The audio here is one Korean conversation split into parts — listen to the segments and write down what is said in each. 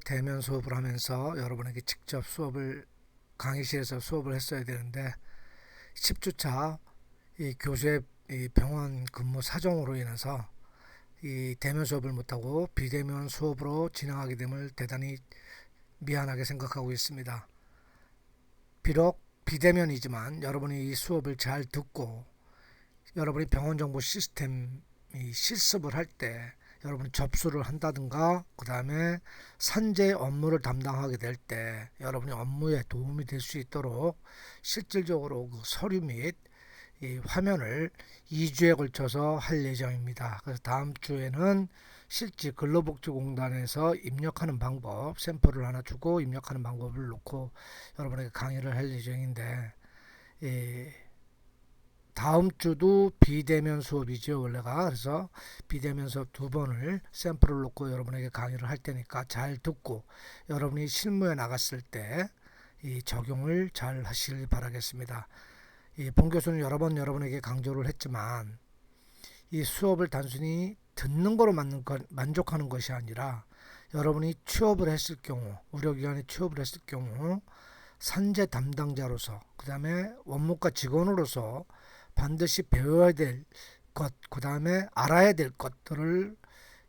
대면 수업을 하면서 여러분에게 직접 강의실에서 수업을 했어야 되는데 10주차 이 교수의 이 병원 근무 사정으로 인해서 이 대면 수업을 못하고 비대면 수업으로 진행하게 됨을 대단히 미안하게 생각하고 있습니다. 비록 비대면이지만 여러분이 이 수업을 잘 듣고 여러분이 병원 정보 시스템 실습을 할 때 여러분이 접수를 한다든가 그 다음에 산재 업무를 담당하게 될 때 여러분이 업무에 도움이 될 수 있도록 실질적으로 그 서류 및 이 화면을 2주에 걸쳐서 할 예정입니다. 그래서 다음 주에는 실제 근로복지공단에서 입력하는 방법 샘플을 하나 주고 입력하는 방법을 놓고 여러분에게 강의를 할 예정인데 다음 주도 비대면 수업이죠 원래가. 그래서 비대면 수업 2번을 샘플을 놓고 여러분에게 강의를 할 테니까 잘 듣고 여러분이 실무에 나갔을 때 이 적용을 잘 하시길 바라겠습니다. 본 교수는 여러 번 여러분에게 강조를 했지만 이 수업을 단순히 듣는 거로 만족하는 것이 아니라 여러분이 취업을 했을 경우 의료기관에 취업을 했을 경우 산재 담당자로서 그 다음에 원무과 직원으로서 반드시 배워야 될 것, 그 다음에 알아야 될 것들을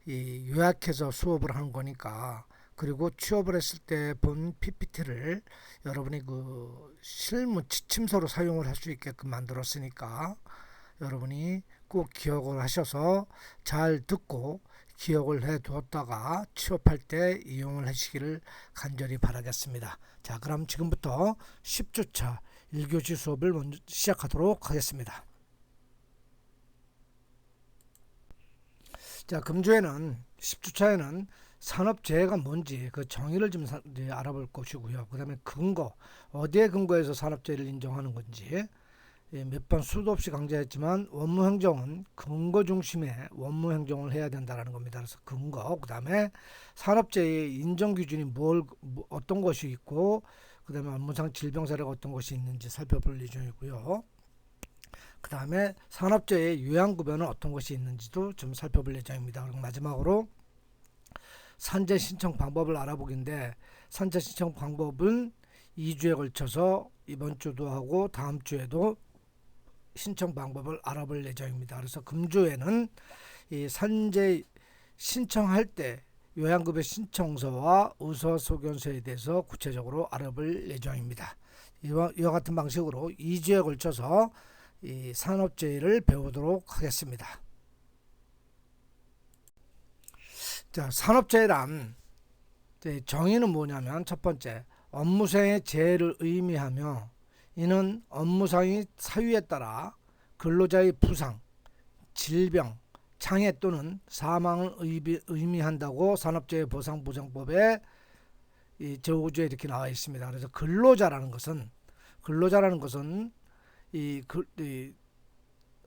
요약해서 수업을 하는 거니까. 그리고 취업을 했을 때 본 PPT를 여러분이 그 실무 지침서로 사용을 할 수 있게끔 만들었으니까 여러분이 꼭 기억을 하셔서 잘 듣고 기억을 해 두었다가 취업할 때 이용을 하시기를 간절히 바라겠습니다. 자, 그럼 지금부터 10주차 1교시 수업을 먼저 시작하도록 하겠습니다. 자, 금주에는 10주차에는 산업재해가 뭔지 그 정의를 좀 알아볼 것이고요. 그 다음에 근거, 어디에 근거해서 산업재해를 인정하는 건지 몇 번 수도 없이 강조했지만 원무행정은 근거 중심의 원무행정을 해야 된다는 겁니다. 그래서 근거, 그 다음에 산업재해의 인정 기준이 어떤 것이 있고 그 다음에 업무상 질병 사례가 어떤 것이 있는지 살펴볼 예정이고요. 그 다음에 산업재해의 요양급여는 어떤 것이 있는지도 좀 살펴볼 예정입니다. 그리고 마지막으로 산재 신청 방법을 알아보기인데 산재 신청 방법은 2주에 걸쳐서 이번 주도 하고 다음 주에도 신청 방법을 알아볼 예정입니다. 그래서 금주에는 이 산재 신청할 때 요양급여 신청서와 의사소견서에 대해서 구체적으로 알아볼 예정입니다. 이와 같은 방식으로 2주에 걸쳐서 이 산업재해를 배우도록 하겠습니다. 자, 산업재해란 정의는 뭐냐면 첫 번째, 업무상의 재해를 의미하며 이는 업무상의 사유에 따라 근로자의 부상, 질병, 장애 또는 사망을 의미한다고 산업재해보상보장법의 제5조에 이렇게 나와 있습니다. 그래서 근로자라는 것은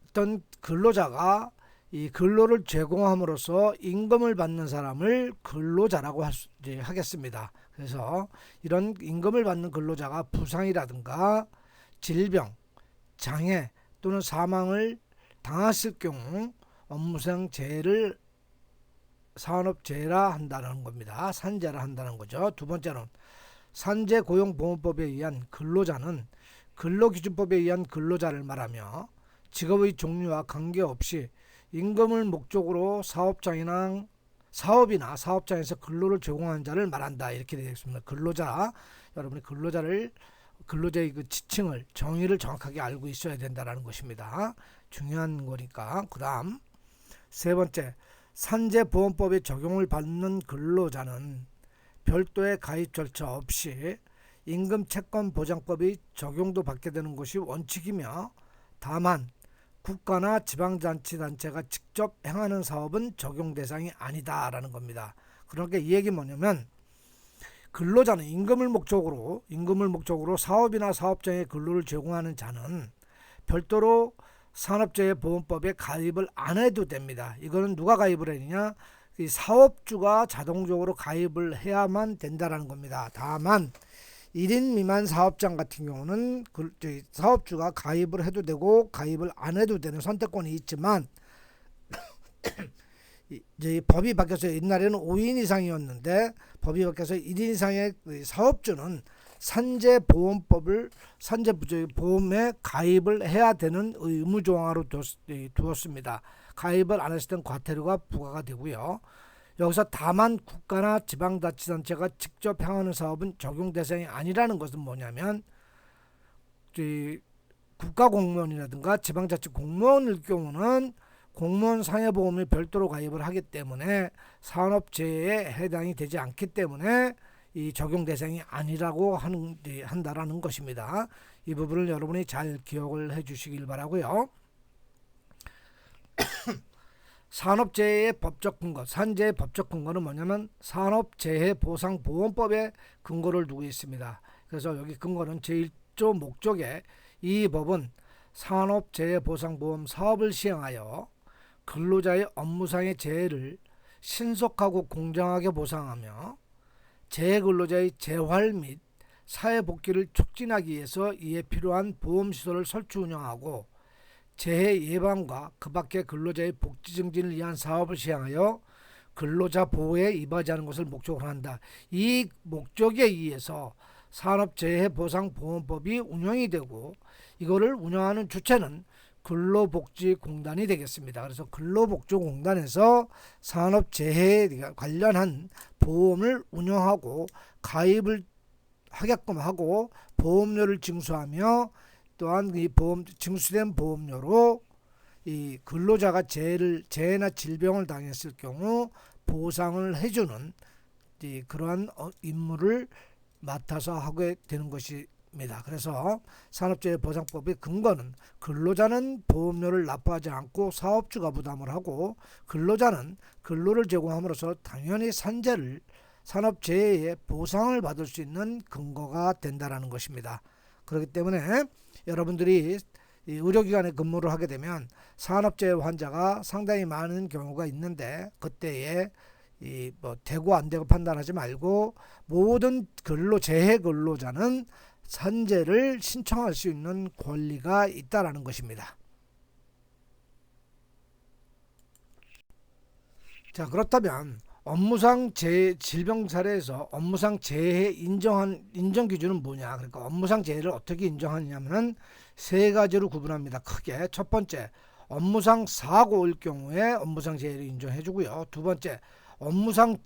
어떤 근로자가 이 근로를 제공함으로써 임금을 받는 사람을 근로자라고 하겠습니다. 그래서 이런 임금을 받는 근로자가 부상이라든가 질병, 장애 또는 사망을 당했을 경우 업무상 재해를 산업재해라 한다는 겁니다. 산재라 한다는 거죠. 두 번째는 산재고용보험법에 의한 근로자는 근로기준법에 의한 근로자를 말하며 직업의 종류와 관계없이 임금을 목적으로 사업이나 사업장에서 근로를 제공하는 자를 말한다. 이렇게 되어 있습니다. 여러분이 근로자의 그 지칭을 정의를 정확하게 알고 있어야 된다는 것입니다. 중요한 거니까. 그 다음 세 번째, 산재보험법에 적용을 받는 근로자는 별도의 가입 절차 없이 임금채권보장법의 적용도 받게 되는 것이 원칙이며 다만 국가나 지방자치단체가 직접 행하는 사업은 적용 대상이 아니다라는 겁니다. 그러니까 이 얘기 뭐냐면 근로자는 임금을 목적으로 사업이나 사업장에 근로를 제공하는 자는 별도로 산업재해보험법에 가입을 안 해도 됩니다. 이거는 누가 가입을 했느냐? 이 사업주가 자동적으로 가입을 해야만 된다는 겁니다. 다만 1인 미만 사업장 같은 경우는 사업주가 가입을 해도 되고 가입을 안 해도 되는 선택권이 있지만 이제 법이 바뀌어서 옛날에는 5인 이상이었는데 법이 바뀌어서 1인 이상의 사업주는 산재보험에 가입을 해야 되는 의무 조항으로 두었습니다. 가입을 안 했을 땐 과태료가 부과가 되고요. 여기서 다만 국가나 지방자치단체가 직접 행하는 사업은 적용 대상이 아니라는 것은 뭐냐면 국가공무원이라든가 지방자치 공무원일 경우는 공무원 상해보험에 별도로 가입을 하기 때문에 산업재해에 해당이 되지 않기 때문에 이 적용 대상이 아니라고 한다라는 것입니다. 이 부분을 여러분이 잘 기억을 해 주시길 바라고요. 산업재해의 법적 근거, 산재의 법적 근거는 뭐냐면 산업재해보상보험법에 근거를 두고 있습니다. 그래서 여기 근거는 제1조 목적에 이 법은 산업재해보상보험 사업을 시행하여 근로자의 업무상의 재해를 신속하고 공정하게 보상하며 재해근로자의 재활 및 사회복귀를 촉진하기 위해서 이에 필요한 보험시설을 설치 운영하고 재해 예방과 그 밖의 근로자의 복지 증진을 위한 사업을 시행하여 근로자 보호에 이바지 하는 것을 목적으로 한다. 이 목적에 의해서 산업재해보상보험법이 운영이 되고 이거를 운영하는 주체는 근로복지공단이 되겠습니다. 그래서 근로복지공단에서 산업재해에 관련한 보험을 운영하고 가입을 하게끔 하고 보험료를 징수하며 또한 이 징수된 보험료로 이 근로자가 재해나 질병을 당했을 경우 보상을 해주는 그러한 임무를 맡아서 하게 되는 것입니다. 그래서 산업재해보상법의 근거는 근로자는 보험료를 납부하지 않고 사업주가 부담을 하고 근로자는 근로를 제공함으로써 당연히 산업재해의 보상을 받을 수 있는 근거가 된다는 것입니다. 그렇기 때문에 여러분들이 이 의료기관에 근무를 하게 되면 산업재해 환자가 상당히 많은 경우가 있는데 그때에 되고 안 되고 판단하지 말고 모든 재해 근로자는 산재를 신청할 수 있는 권리가 있다라는 것입니다. 자, 그렇다면 업무상 질병 사례에서 업무상 재해 인정 기준은 뭐냐? 그러니까 업무상 재해를 어떻게 인정하냐면은 세 가지로 구분합니다. 크게 첫 번째, 업무상 사고일 경우에 업무상 재해를 인정해 주고요. 두 번째, 업무상에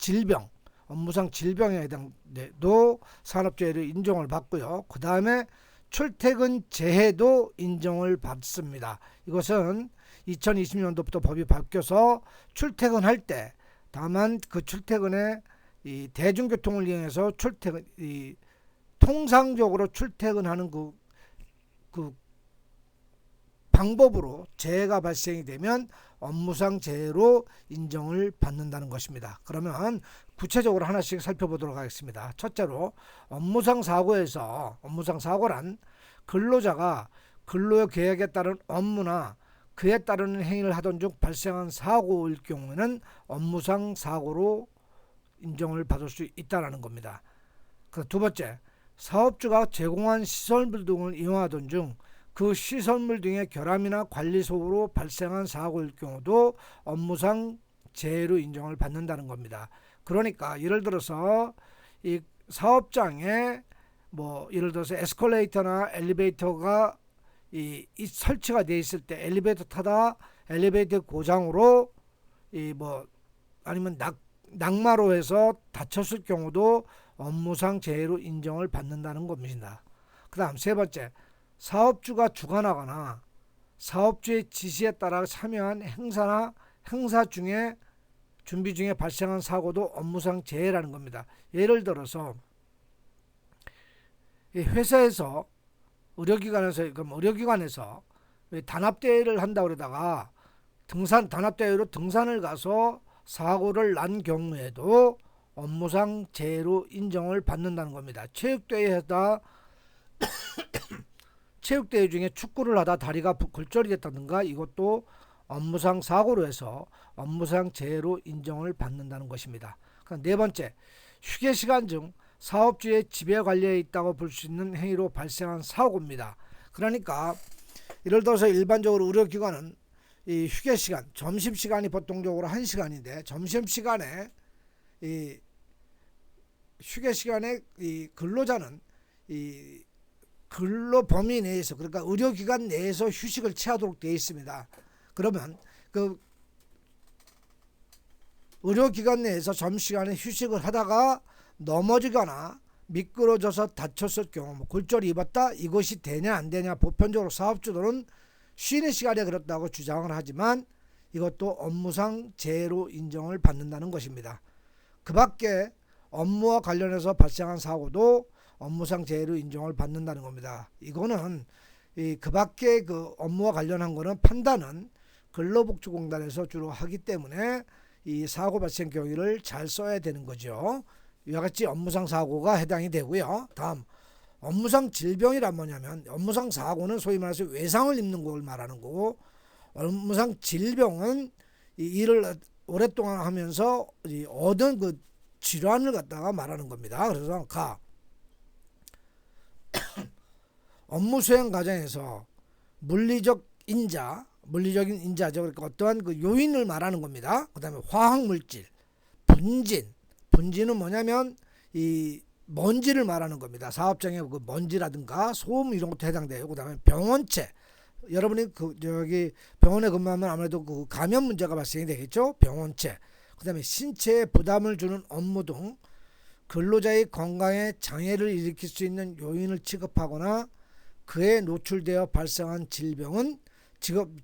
해당돼도 산업재해를 인정을 받고요. 그 다음에 출퇴근 재해도 인정을 받습니다. 이것은 2020년도부터 법이 바뀌어서 출퇴근할 때 다만 그 출퇴근에 이 대중교통을 이용해서 통상적으로 출퇴근하는 그 방법으로 재해가 발생이 되면 업무상 재해로 인정을 받는다는 것입니다. 그러면 구체적으로 하나씩 살펴보도록 하겠습니다. 첫째로 업무상 사고란 근로자가 근로 계획에 따른 업무나 그에 따르는 행위를 하던 중 발생한 사고일 경우에는 업무상 사고로 인정을 받을 수 있다는 겁니다. 두 번째, 사업주가 제공한 시설물 등을 이용하던 중 그 시설물 등의 결함이나 관리소로 발생한 사고일 경우도 업무상 재해로 인정을 받는다는 겁니다. 그러니까 예를 들어서 이 사업장에 예를 들어서 에스컬레이터나 엘리베이터가 이 설치가 되어 있을 때 엘리베이터 타다 엘리베이터 고장으로 아니면 낙마로해서 다쳤을 경우도 업무상 재해로 인정을 받는다는 겁니다. 그 다음 세 번째, 사업주가 주관하거나 사업주의 지시에 따라 참여한 행사 중에 준비 중에 발생한 사고도 업무상 재해라는 겁니다. 예를 들어서 회사에서 의료기관에서 단합대회를 한다고 그러다가 단합대회로 등산을 가서 사고를 난 경우에도 업무상 재해로 인정을 받는다는 겁니다. 체육대회 중에 축구를 하다 다리가 골절이 됐다든가 이것도 업무상 사고로 해서 업무상 재해로 인정을 받는다는 것입니다. 네 번째, 휴게 시간 중 사업주의 지배 관리에 있다고 볼 수 있는 행위로 발생한 사고입니다. 그러니까 예를 들어서 일반적으로 의료기관은 이 휴게 시간, 점심 시간이 보통적으로 1시간인데 점심 시간에 이 휴게 시간에 이 근로자는 이 근로 범위 내에서, 그러니까 의료기관 내에서 휴식을 취하도록 되어 있습니다. 그러면 그 의료기관 내에서 점심시간에 휴식을 하다가 넘어지거나 미끄러져서 다쳤을 경우, 뭐 골절이 입었다, 이것이 되냐 안 되냐, 보편적으로 사업주들은 쉬는 시간에 그렇다고 주장을 하지만 이것도 업무상 재해로 인정을 받는다는 것입니다. 그 밖에 업무와 관련해서 발생한 사고도 업무상 재해로 인정을 받는다는 겁니다. 이거는 그 밖에 그 업무와 관련한 거는 판단은 근로복지공단에서 주로 하기 때문에 이 사고 발생 경위를 잘 써야 되는 거죠. 이와 같이 업무상 사고가 해당이 되고요. 다음, 업무상 질병이란 뭐냐면, 업무상 사고는 소위 말해서 외상을 입는 걸 말하는 거고, 업무상 질병은 이 일을 오랫동안 하면서 얻은 그 질환을 갖다가 말하는 겁니다. 그래서 업무 수행 과정에서 물리적인 인자죠. 그러니까 어떠한 그 요인을 말하는 겁니다. 그 다음에 화학물질, 분진은 뭐냐면 이 먼지를 말하는 겁니다. 사업장에 그 먼지라든가 소음 이런 것도 해당돼요. 그 다음에 병원체, 여러분이 여기 병원에 근무하면 아무래도 그 감염 문제가 발생이 되겠죠. 병원체. 그 다음에 신체에 부담을 주는 업무 등 근로자의 건강에 장애를 일으킬 수 있는 요인을 취급하거나 그에 노출되어 발생한 질병은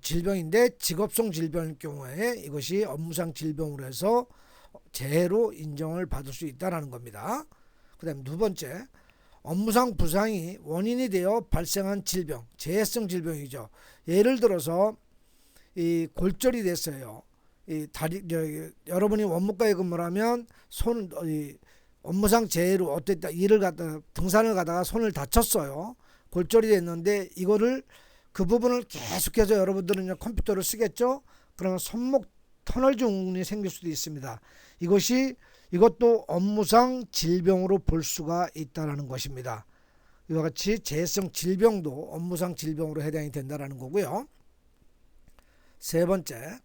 질병인데 직업성 질병일 경우에 이것이 업무상 질병으로 해서 재해로 인정을 받을 수 있다는 겁니다. 그 다음에 두 번째, 업무상 부상이 원인이 되어 발생한 질병, 재해성 질병이죠. 예를 들어서 이 골절이 됐어요. 이 다리, 여러분이 원무과에 근무를 하면 업무상 재해로 어땠다, 등산을 가다가 손을 다쳤어요. 골절이 됐는데 이거를 그 부분을 계속해서 여러분들은 컴퓨터를 쓰겠죠. 그러면 손목 터널증이 생길 수도 있습니다. 이것도 업무상 질병으로 볼 수가 있다는 것입니다. 이와 같이 재해성 질병도 업무상 질병으로 해당이 된다는 거고요. 세 번째,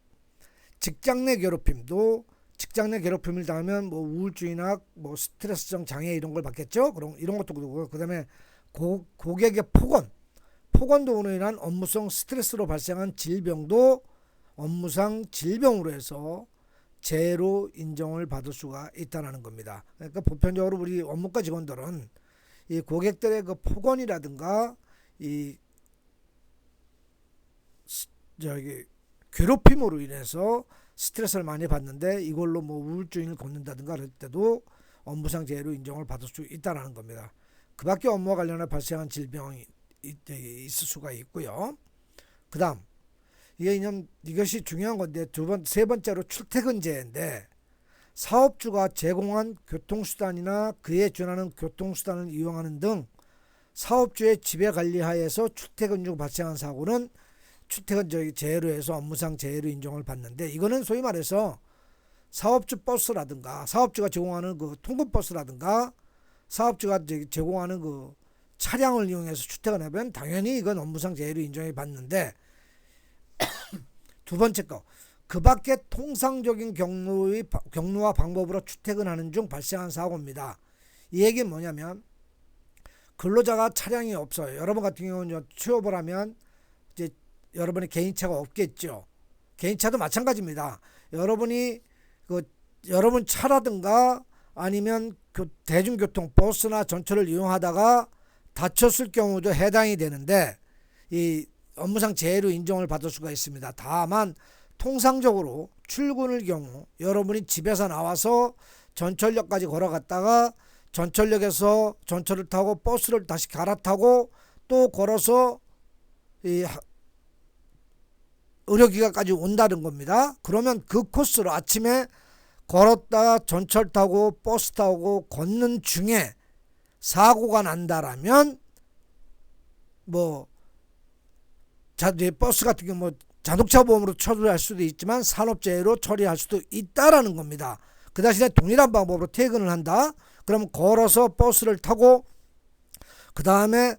직장 내 괴롭힘도, 직장 내 괴롭힘을 당하면 뭐 우울증이나 뭐 스트레스성 장애 이런 걸 받겠죠. 그럼 이런 것도 그렇고, 그 다음에 고객의 폭언도 인한 업무성 스트레스로 발생한 질병도 업무상 질병으로 해서 재해로 인정을 받을 수가 있다는 겁니다. 그러니까 보편적으로 우리 업무과 직원들은 이 고객들의 그 폭언이라든가 이 괴롭힘으로 인해서 스트레스를 많이 받는데 이걸로 뭐 우울증을 겪는다든가 그럴 때도 업무상 재해로 인정을 받을 수 있다는 겁니다. 그 밖에 업무와 관련해 발생한 질병이 있을 수가 있고요. 그 다음, 이것이 중요한 건데 세 번째로 출퇴근제인데, 사업주가 제공한 교통수단이나 그에 준하는 교통수단을 이용하는 등 사업주의 지배관리하에서 출퇴근 중 발생한 사고는 출퇴근 재해로 해서 업무상 재해로 인정을 받는데, 이거는 소위 말해서 사업주 버스라든가 사업주가 제공하는 그 통근버스라든가 사업주가 제공하는 그 차량을 이용해서 출퇴근하면 당연히 이건 업무상 재해로 인정을 받는데, 두 번째 거, 그 밖에 통상적인 경로와 방법으로 출퇴근하는 중 발생한 사고입니다. 이 얘기는 뭐냐면, 근로자가 차량이 없어요. 여러분 같은 경우는 취업을 하면 이제 여러분의 개인차가 없겠죠. 개인차도 마찬가지입니다. 여러분 차라든가 아니면 대중교통 버스나 전철을 이용하다가 다쳤을 경우도 해당이 되는데 이 업무상 재해로 인정을 받을 수가 있습니다. 다만 통상적으로 출근의 경우 여러분이 집에서 나와서 전철역까지 걸어갔다가 전철역에서 전철을 타고 버스를 다시 갈아타고 또 걸어서 이 의료기관까지 온다는 겁니다. 그러면 그 코스로 아침에 걸었다가 전철 타고 버스 타고 걷는 중에 사고가 난다라면 버스 같은 경우 자동차 보험으로 처리할 수도 있지만 산업재해로 처리할 수도 있다라는 겁니다. 그 대신에 동일한 방법으로 퇴근을 한다. 그러면 걸어서 버스를 타고 그 다음에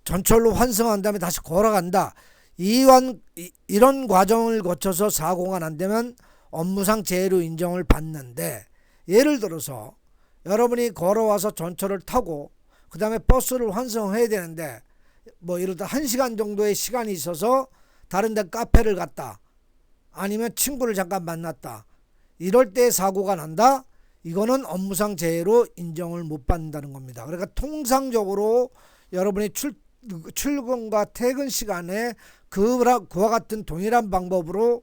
전철로 환승한 다음에 다시 걸어간다. 이런 과정을 거쳐서 사고가 난다면 업무상 재해로 인정을 받는데, 예를 들어서 여러분이 걸어와서 전철을 타고 그 다음에 버스를 환승해야 되는데 뭐 예를 들어 1시간 정도의 시간이 있어서 다른 데 카페를 갔다, 아니면 친구를 잠깐 만났다, 이럴 때 사고가 난다? 이거는 업무상 재해로 인정을 못 받는다는 겁니다. 그러니까 통상적으로 여러분이 출근과 퇴근 시간에 그와 같은 동일한 방법으로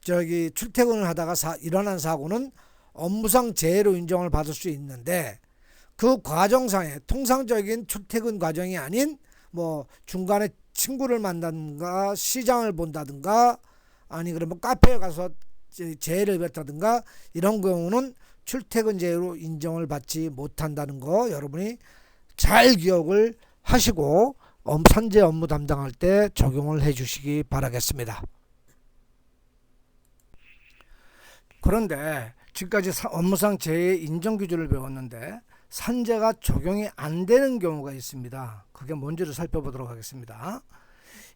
출퇴근을 하다가 일어난 사고는 업무상 재해로 인정을 받을 수 있는데, 그 과정상에 통상적인 출퇴근 과정이 아닌 뭐 중간에 친구를 만나든가 시장을 본다든가 아니 그러면 카페에 가서 재해를 입었다든가 이런 경우는 출퇴근 재해로 인정을 받지 못한다는 거 여러분이 잘 기억을 하시고 산재 업무 담당할 때 적용을 해 주시기 바라겠습니다. 그런데 지금까지 업무상 재해 인정 기준을 배웠는데 산재가 적용이 안 되는 경우가 있습니다. 그게 뭔지를 살펴보도록 하겠습니다.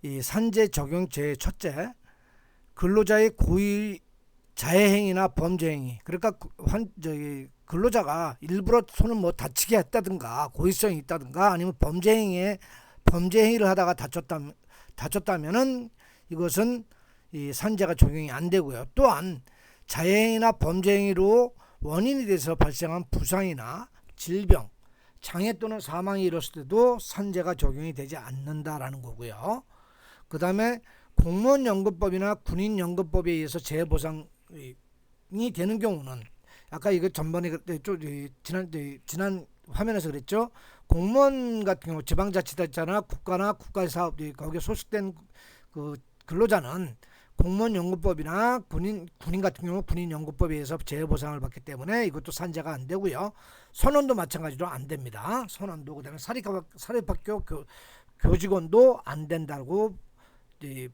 이 산재 적용 재해 첫째, 근로자의 고의 자해행위나 범죄행위. 그러니까 근로자가 일부러 손을 뭐 다치게 했다든가 고의성이 있다든가 아니면 범죄행위를 하다가 다쳤다면은 이것은 이 산재가 적용이 안 되고요. 또한 자해행위나 범죄행위로 원인이 돼서 발생한 부상이나 질병, 장애 또는 사망이 일었을 때도 산재가 적용이 되지 않는다라는 거고요. 그 다음에 공무원연금법이나 군인연금법에 의해서 재해보상이 되는 경우는 아까 이거 전번에 지난 화면에서 그랬죠. 공무원 같은 경우 지방자치단체나 국가나 국가사업 거기에 소속된 그 근로자는 공무원연금법이나 군인 같은 경우 군인연금법에 의해서 재해보상을 받기 때문에 이것도 산재가 안 되고요. 선원도 마찬가지로 안 됩니다. 선원도 그다음에 사립학교 교직원도 안 된다고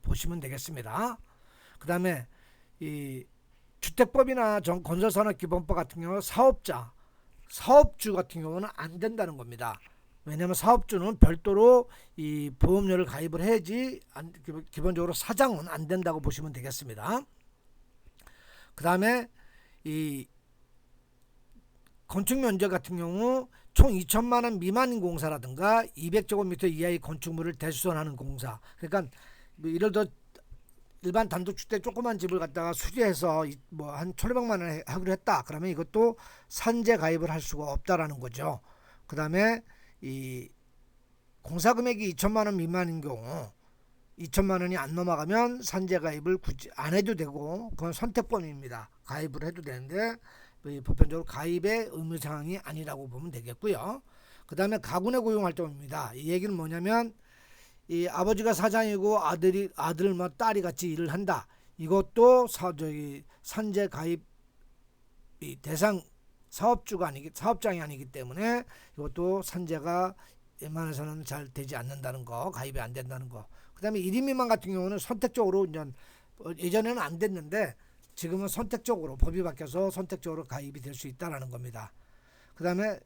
보시면 되겠습니다. 그다음에 이 주택법이나 건설산업기본법 같은 경우 사업주 같은 경우는 안 된다는 겁니다. 왜냐하면 사업주는 별도로 이 보험료를 가입을 해야지 기본적으로 사장은 안 된다고 보시면 되겠습니다. 그 다음에 이 건축 면적 같은 경우 총 2천만 원 미만인 공사라든가 200제곱미터 이하의 건축물을 대수선하는 공사, 그러니까 뭐 예를 들어 일반 단독주택 조그만 집을 갖다가 수리해서 뭐 한 1,500만 원 하기로 했다. 그러면 이것도 산재 가입을 할 수가 없다라는 거죠. 그 다음에 이 공사 금액이 2천만 원 미만인 경우 2천만 원이 안 넘어가면 산재 가입을 굳이 안 해도 되고 그건 선택권입니다. 가입을 해도 되는데 보편적으로 가입의 의무 사항이 아니라고 보면 되겠고요. 그 다음에 가군의 고용 활동입니다. 이 얘기는 뭐냐면 이 아버지가 사장이고 아들 뭐 딸이 같이 일을 한다. 이것도 산재 가입 대상 사업장이 아니기 때문에 이것도 산재가 웬만해서는 잘 되지 않는다는 거, 가입이 안 된다는 거. 그 다음에 1인 미만 같은 경우는 선택적으로 예전에는 안 됐는데 지금은 선택적으로 법이 바뀌어서 선택적으로 가입이 될 수 있다라는 겁니다. 그 다음에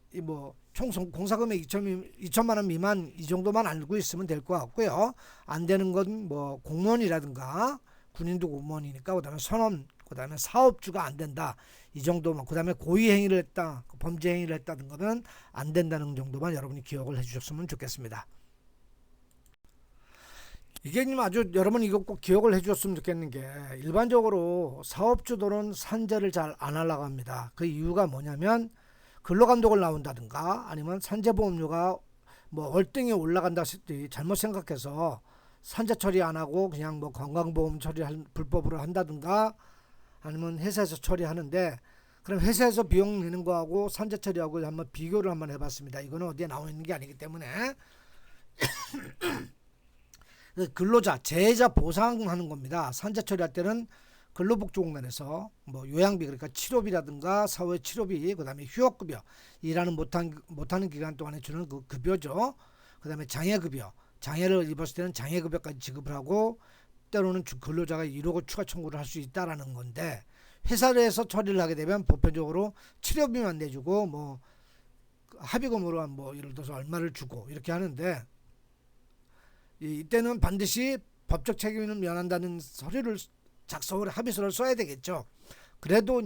총 공사금액 2천만 원 미만 이 정도만 알고 있으면 될 것 같고요. 안 되는 건 뭐 공무원이라든가 군인도 공무원이니까 그다음에 선원, 그다음에 사업주가 안 된다 이 정도만, 그다음에 고의 행위를 했다, 범죄 행위를 했다는 거는 안 된다는 정도만 여러분이 기억을 해주셨으면 좋겠습니다. 이게 아주 여러분 이거 꼭 기억을 해주셨으면 좋겠는 게 일반적으로 사업주들은 산재를 잘 안 하려고 합니다. 그 이유가 뭐냐면 근로감독을 나온다든가 아니면 산재보험료가 뭐 월등히 올라간다 싶지 잘못 생각해서 산재 처리 안 하고 그냥 뭐 건강보험 처리 불법으로 한다든가 아니면 회사에서 처리하는데, 그럼 회사에서 비용 내는 거하고 산재 처리하고 한번 비교를 한번 해봤습니다. 이거는 어디에 나와 있는 게 아니기 때문에 근로자 재해자 보상하는 겁니다. 산재 처리할 때는 근로복지공단에서 뭐 요양비, 그러니까 치료비라든가 사후의 치료비, 그 다음에 휴업급여, 일하는 못하는 기간 동안에 주는 그 급여죠. 그 다음에 장애급여, 장애를 입었을 때는 장애급여까지 지급을 하고 때로는 근로자가 1억 추가 청구를 할 수 있다라는 건데, 회사에서 처리를 하게 되면 보편적으로 치료비만 내주고 뭐 합의금으로 뭐 예를 들어서 얼마를 주고 이렇게 하는데, 이때는 반드시 법적 책임을 면한다는 서류를 작성을 합의서를 써야 되겠죠. 그래도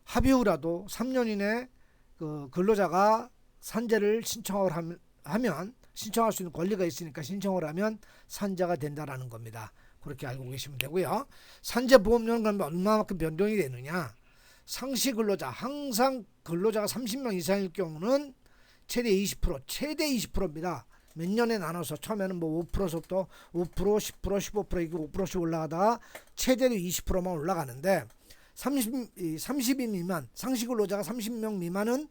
합의 후라도 3년 이내 그 근로자가 산재를 하면 신청할 수 있는 권리가 있으니까 신청을 하면 산재가 된다라는 겁니다. 그렇게 알고 계시면 되고요. 산재보험료는 그러면 얼마만큼 변동이 되느냐? 상시 근로자, 항상 근로자가 30명 이상일 경우는 최대 20%입니다. 몇 년에 나눠서 처음에는 뭐 5%부터 5%, 10%, 15% 이게 5%씩 올라가다가 최대로 20%만 올라가는데 30인 미만, 상시 근로자가 30명 미만은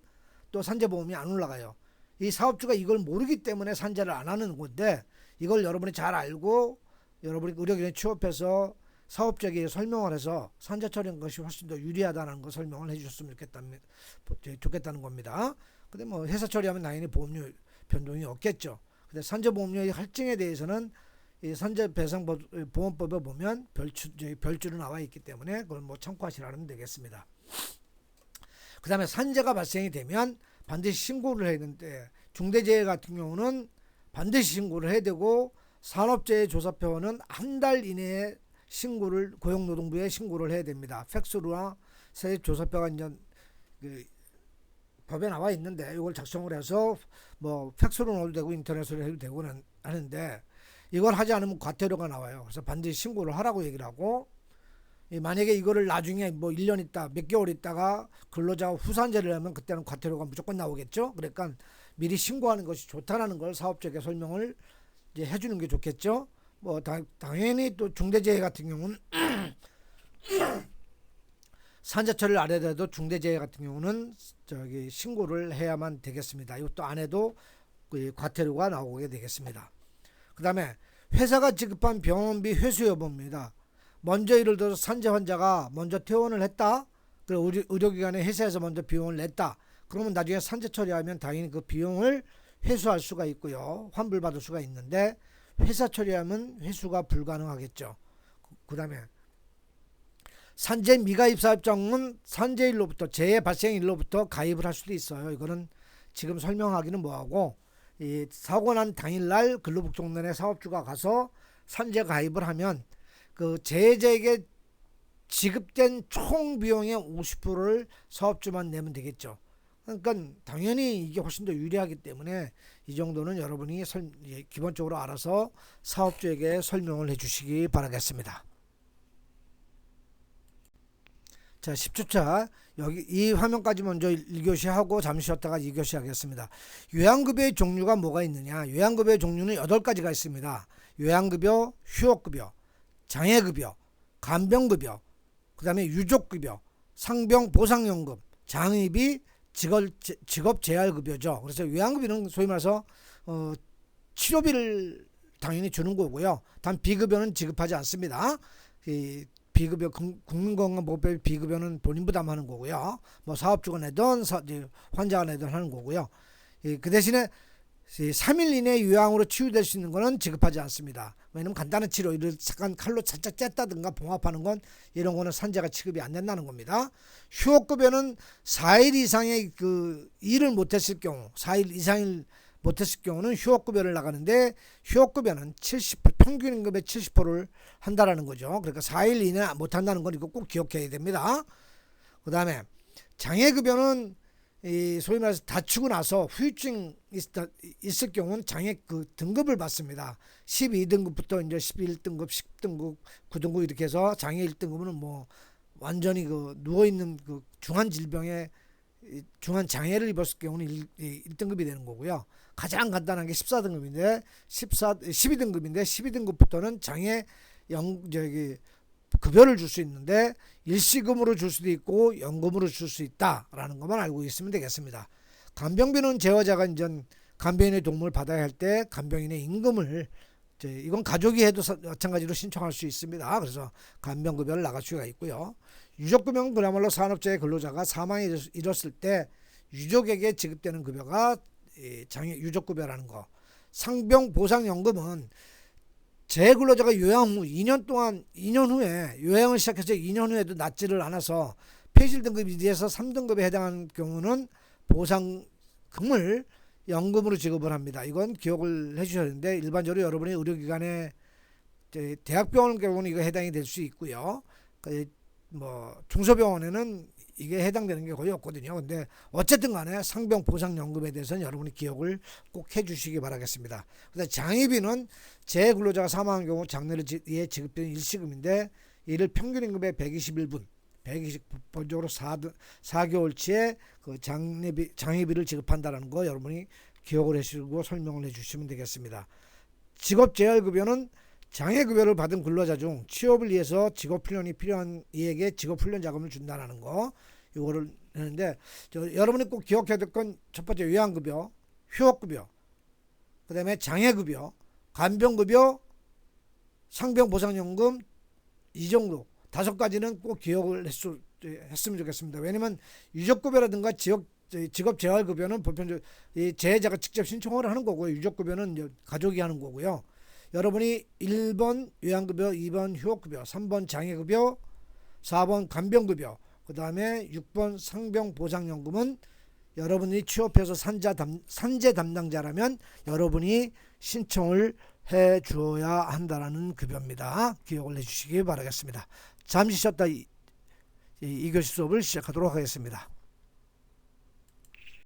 또 산재보험이 안 올라가요. 이 사업주가 이걸 모르기 때문에 산재를 안 하는 건데 이걸 여러분이 잘 알고 여러분이 의료기관에 취업해서 사업자에게 설명을 해서 산재 처리한 것이 훨씬 더 유리하다는 거 설명을 해주셨으면 좋겠다는 겁니다. 근데 뭐 회사 처리하면 당연히 보험료 변동이 없겠죠. 근데 산재보험료의 할증에 대해서는 이 산재배상보험법에 보면 별주로 나와 있기 때문에 그걸 뭐 참고하시라면 되겠습니다. 그 다음에 산재가 발생이 되면 반드시 신고를 해야 되는데 중대재해 같은 경우는 반드시 신고를 해야 되고 산업재해 조사표는 한 달 이내에 고용노동부에 신고를 해야 됩니다. 팩스로나 새 조사표가 이제 그 법에 나와 있는데 이걸 작성을 해서 뭐 팩스로 넣어도 되고 인터넷으로 해도 되고 하는데 이걸 하지 않으면 과태료가 나와요. 그래서 반드시 신고를 하라고 얘기를 하고 만약에 이거를 나중에 뭐 1년 있다 몇 개월 있다가 근로자가 후산재를 하면 그때는 과태료가 무조건 나오겠죠. 그러니까 미리 신고하는 것이 좋다라는 걸 사업자에게 설명을 이제 해주는 게 좋겠죠. 뭐 당연히 또 중대재해 같은 경우는 산재처리를 안 해도 중대재해 같은 경우는 신고를 해야만 되겠습니다. 이것도 안 해도 과태료가 나오게 되겠습니다. 그 다음에 회사가 지급한 병원비 회수 여부입니다. 먼저 예를 들어서 산재 환자가 먼저 퇴원을 했다. 그리고 의료기관에 회사에서 먼저 비용을 냈다. 그러면 나중에 산재 처리하면 당연히 그 비용을 회수할 수가 있고요. 환불받을 수가 있는데 회사 처리하면 회수가 불가능하겠죠. 그 다음에 산재 미가입 사업장은 산재일로부터 재해 발생일로부터 가입을 할 수도 있어요. 이거는 지금 설명하기는 뭐하고 이 사고 난 당일날 근로복지공단에 사업주가 가서 산재 가입을 하면 그 재해자에게 지급된 총 비용의 50%를 사업주만 내면 되겠죠. 그러니까 당연히 이게 훨씬 더 유리하기 때문에 이 정도는 여러분이 기본적으로 알아서 사업주에게 설명을 해주시기 바라겠습니다. 자, 10초차 여기 이 화면까지 먼저 1교시 하고 잠시 쉬었다가 2교시 하겠습니다. 요양급여의 종류가 뭐가 있느냐? 요양급여의 종류는 8가지가 있습니다. 요양급여, 휴업급여, 장애급여, 간병급여, 그 다음에 유족급여, 상병보상연금, 장의비, 직업재활급여죠. 그래서 요양급여는 소위 말해서 치료비를 당연히 주는 거고요. 단 비급여는 지급하지 않습니다. 이 비급여 국민건강보험법의 비급여는 본인 부담하는 거고요. 뭐 사업주가 내든 환자가 내든 하는 거고요. 그 대신에 3일 이내 요양으로 치유될 수 있는 거는 지급하지 않습니다. 왜냐면 간단한 치료, 잠깐 칼로 살짝 쨌다든가 봉합하는 건 이런 거는 산재가 취급이 안 된다는 겁니다. 휴업급여는 4일 이상의 그 일을 못했을 경우, 4일 이상을 못했을 경우는 휴업급여를 나가는데 휴업급여는 70% 평균 임금의 70%를 한다라는 거죠. 그러니까 4일 이내 못한다는 건 이거 꼭 기억해야 됩니다. 그 다음에 장애급여는 소위 말해서 다치고 나서 후유증 있을 경우는 장애 그 등급을 받습니다. 12등급부터 이제 11등급, 10등급, 9등급 이렇게 해서 장애 1등급은 뭐 완전히 그 누워있는 그 중한 질병에 중한 장애를 입었을 경우는 1등급이 되는 거고요. 가장 간단한 게 14등급인데 12등급인데 12등급부터는 장애 급여를 줄 수 있는데 일시금으로 줄 수도 있고 연금으로 줄 수 있다라는 것만 알고 있으면 되겠습니다. 간병비는 재화자가 이제 간병인의 도움을 받아야 할 때 간병인의 임금을 이건 가족이 해도 마찬가지로 신청할 수 있습니다. 그래서 간병급여를 나갈 수가 있고요. 유족급여는 그야말로 산업재해 근로자가 사망에 이뤘을 때 유족에게 지급되는 급여가 장애 유족급여라는 거. 상병보상연금은 재근로자가 요양 후 2년 후에 요양을 시작해서 2년 후에도 낫지를 않아서 폐질 등급 1에서 3등급에 해당하는 경우는 보상금을 연금으로 지급을 합니다. 이건 기억을 해주셔야 되는데 일반적으로 여러분이 의료기관에 대학병원 경우는 이거 해당이 될 수 있고요. 뭐 중소병원에는 이게 해당되는 게 거의 없거든요. 근데 어쨌든 간에 상병보상연금에 대해서는 여러분이 기억을 꼭 해주시기 바라겠습니다. 그다음 장의비는 재근로자가 사망한 경우 장례를 위해 지급되는 일시금인데 이를 평균임금의 121분 120번적으로 4개월치의 그 장의비를 지급한다는 거 여러분이 기억을 해주시고 설명을 해주시면 되겠습니다. 직업재활급여는 장애급여를 받은 근로자 중 취업을 위해서 직업훈련이 필요한 이에게 직업훈련 자금을 준다는 거 이거를 하는데 여러분이 꼭 기억해야 될 건 첫 번째 요양급여, 휴업급여, 그 다음에 장애급여, 간병급여, 상병보상연금 이 정도 5가지는 꼭 기억을 했으면 좋겠습니다. 왜냐면 유족급여라든가 직업재활급여는 보편적으로 재해자가 직접 신청을 하는 거고요. 유족급여는 가족이 하는 거고요. 여러분이 1번 요양급여, 2번 휴업급여, 3번 장애급여, 4번 간병급여, 그 다음에 6번 상병보상연금은 여러분이 취업해서 산재 담당자라면 여러분이 신청을 해 주어야 한다는 급여입니다. 기억을 해주시기 바라겠습니다. 잠시 쉬었다 이 교시 수업을 시작하도록 하겠습니다.